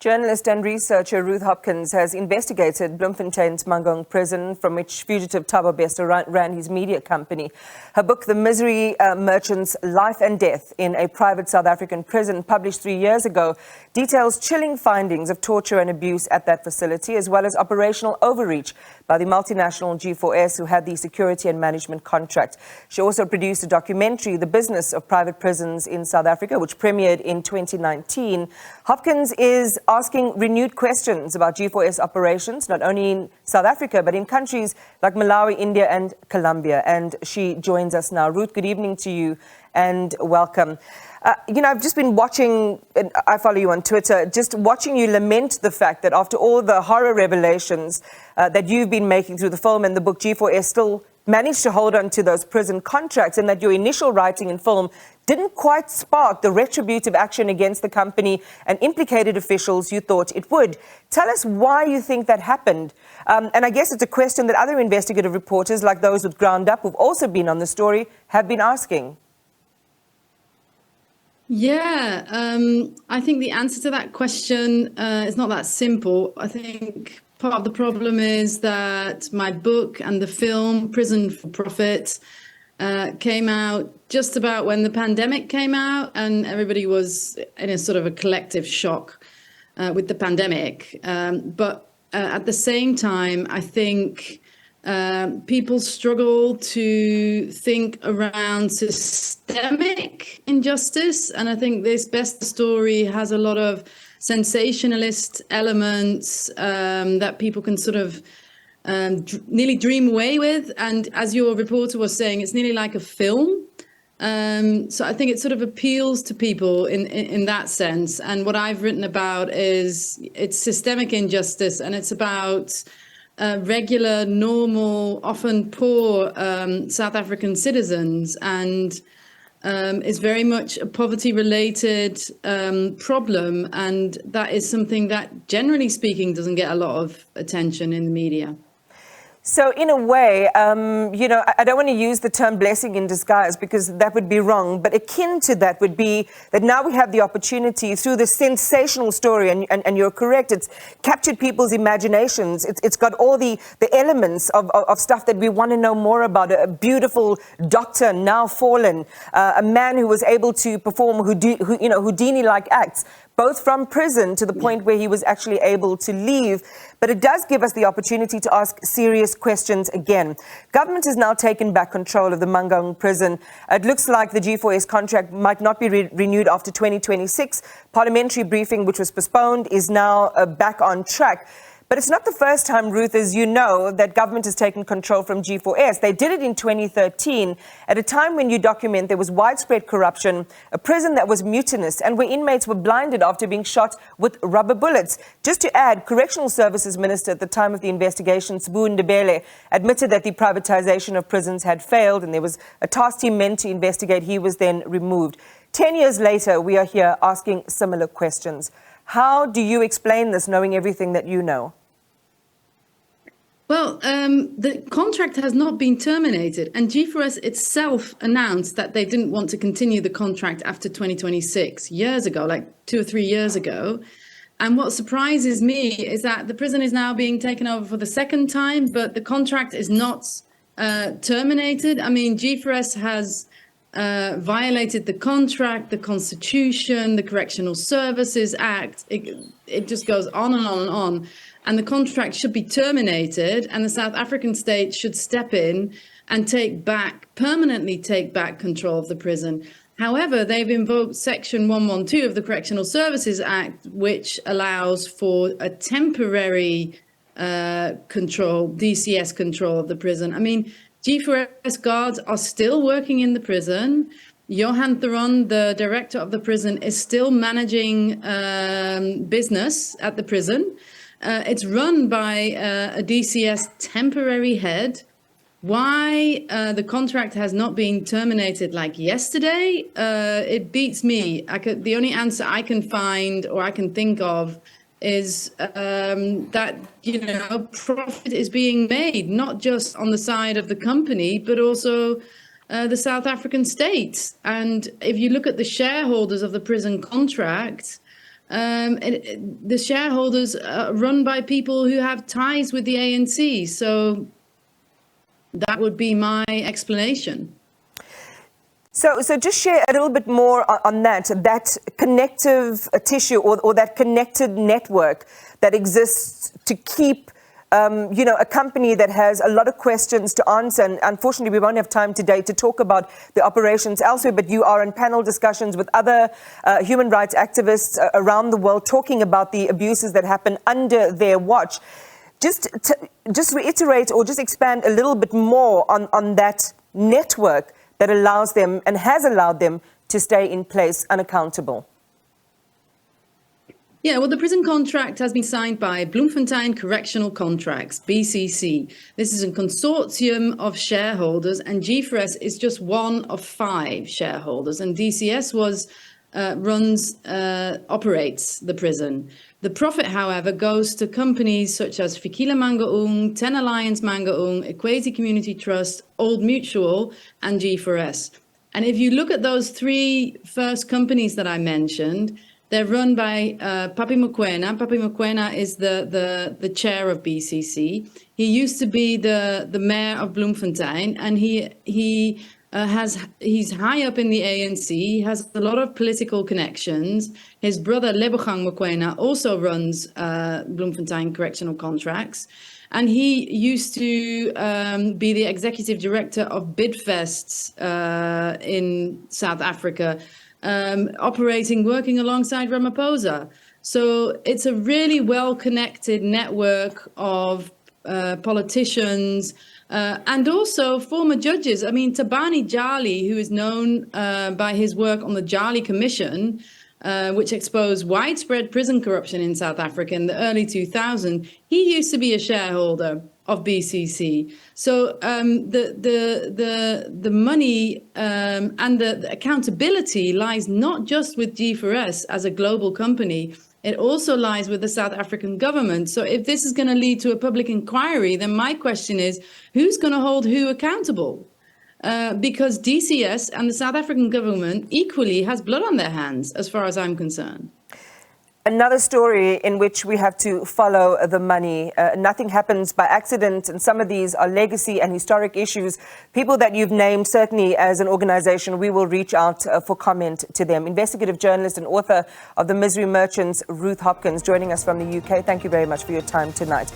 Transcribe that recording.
Journalist and researcher Ruth Hopkins has investigated Bloemfontein's Mangaung prison, from which fugitive Thabo Bester ran his media company. Her book, The Misery Merchant's Life and Death in a Private South African Prison, published 3 years ago, details chilling findings of torture and abuse at that facility, as well as operational overreach by the multinational G4S, who had the security and management contract. She also produced a documentary, The Business of Private Prisons in South Africa, which premiered in 2019. Hopkins is asking renewed questions about G4S operations, not only in South Africa, but in countries like Malawi, India, and Colombia. And she joins us now. Ruth, good evening to you and welcome. I've just been watching, and I follow you on Twitter, just watching you lament the fact that after all the horror revelations that you've been making through the film and the book, G4S still managed to hold on to those prison contracts, and that your initial writing and film didn't quite spark the retributive action against the company and implicated officials you thought it would. Tell us why you think that happened. And I guess it's a question that other investigative reporters, like those with Ground Up, who've also been on the story, have been asking. Yeah, I think the answer to that question is not that simple. I think part of the problem is that my book and the film, Prison for Profit, came out just about when the pandemic came out, and everybody was in a sort of a collective shock with the pandemic. But at the same time, I think people struggle to think around systemic injustice. And I think this Bester story has a lot of sensationalist elements that people can sort of nearly dream away with. And as your reporter was saying, it's nearly like a film. So I think it sort of appeals to people in that sense. And what I've written about is it's systemic injustice, and it's about regular, normal, often poor South African citizens, and is very much a poverty-related problem, and that is something that, generally speaking, doesn't get a lot of attention in the media. So in a way, I don't want to use the term blessing in disguise, because that would be wrong, but akin to that would be that now we have the opportunity through this sensational story, and you're correct, it's captured people's imaginations. It's got all the elements of stuff that we want to know more about. A beautiful doctor, now fallen, a man who was able to perform Houdini-like acts, both from prison to the point where he was actually able to leave. But it does give us the opportunity to ask serious questions again. Government has now taken back control of the Mangaung prison. It looks like the G4S contract might not be renewed after 2026. Parliamentary briefing, which was postponed, is now back on track. But it's not the first time, Ruth, as you know, that government has taken control from G4S. They did it in 2013, at a time when you document there was widespread corruption, a prison that was mutinous, and where inmates were blinded after being shot with rubber bullets. Just to add, Correctional Services Minister at the time of the investigation, Thabo Bester, admitted that the privatization of prisons had failed, and there was a task team meant to investigate. He was then removed. 10 years later, we are here asking similar questions. How do you explain this, knowing everything that you know? Well, the contract has not been terminated, and G4S itself announced that they didn't want to continue the contract after 2026, years ago, like 2 or 3 years ago. And what surprises me is that the prison is now being taken over for the second time, but the contract is not terminated. I mean, G4S has violated the contract, the Constitution, the Correctional Services Act. It just goes on and on and on. And the contract should be terminated, and the South African state should step in and permanently take back control of the prison. However, they've invoked Section 112 of the Correctional Services Act, which allows for a temporary control, DCS control of the prison. I mean, G4S guards are still working in the prison. Johan Theron, the director of the prison, is still managing business at the prison. It's run by a DCS temporary head. Why the contract has not been terminated like yesterday, it beats me. The only answer I can find or I can think of is that, profit is being made, not just on the side of the company, but also the South African state. And if you look at the shareholders of the prison contract, the shareholders are run by people who have ties with the ANC. So that would be my explanation. So just share a little bit more on that connective tissue or that connected network that exists to keep, a company that has a lot of questions to answer. And unfortunately, we won't have time today to talk about the operations elsewhere, but you are in panel discussions with other human rights activists around the world talking about the abuses that happen under their watch. Just reiterate or just expand a little bit more on that network that allows them and has allowed them to stay in place unaccountable. Yeah, well, the prison contract has been signed by Bloemfontein Correctional Contracts, BCC. This is a consortium of shareholders, and G4S is just one of 5 shareholders. And DCS operates the prison. The profit, however, goes to companies such as Fikile Mangaung, 10 Alliance Mangaung, Equatie Community Trust, Old Mutual, and G4S. And if you look at those 3 first companies that I mentioned, they're run by Papi Mokoena. Papi Mokoena is the chair of BCC. He used to be the mayor of Bloemfontein, and he's high up in the ANC. He has a lot of political connections. His brother Lebogang Mokoena also runs Bloemfontein Correctional Contracts, and he used to be the executive director of Bidvests in South Africa, working alongside Ramaphosa. So it's a really well-connected network of politicians and also former judges. I mean, Tabani Jali, who is known by his work on the Jali Commission, which exposed widespread prison corruption in South Africa in the early 2000s, he used to be a shareholder of BCC. So the money and the accountability lies not just with G4S as a global company, it also lies with the South African government. So if this is going to lead to a public inquiry, then my question is, who's going to hold who accountable? Because DCS and the South African government equally has blood on their hands, as far as I'm concerned. Another story in which we have to follow the money. Nothing happens by accident, and some of these are legacy and historic issues. People that you've named, certainly as an organization, we will reach out for comment to them. Investigative journalist and author of The Misery Merchants, Ruth Hopkins, joining us from the UK. Thank you very much for your time tonight.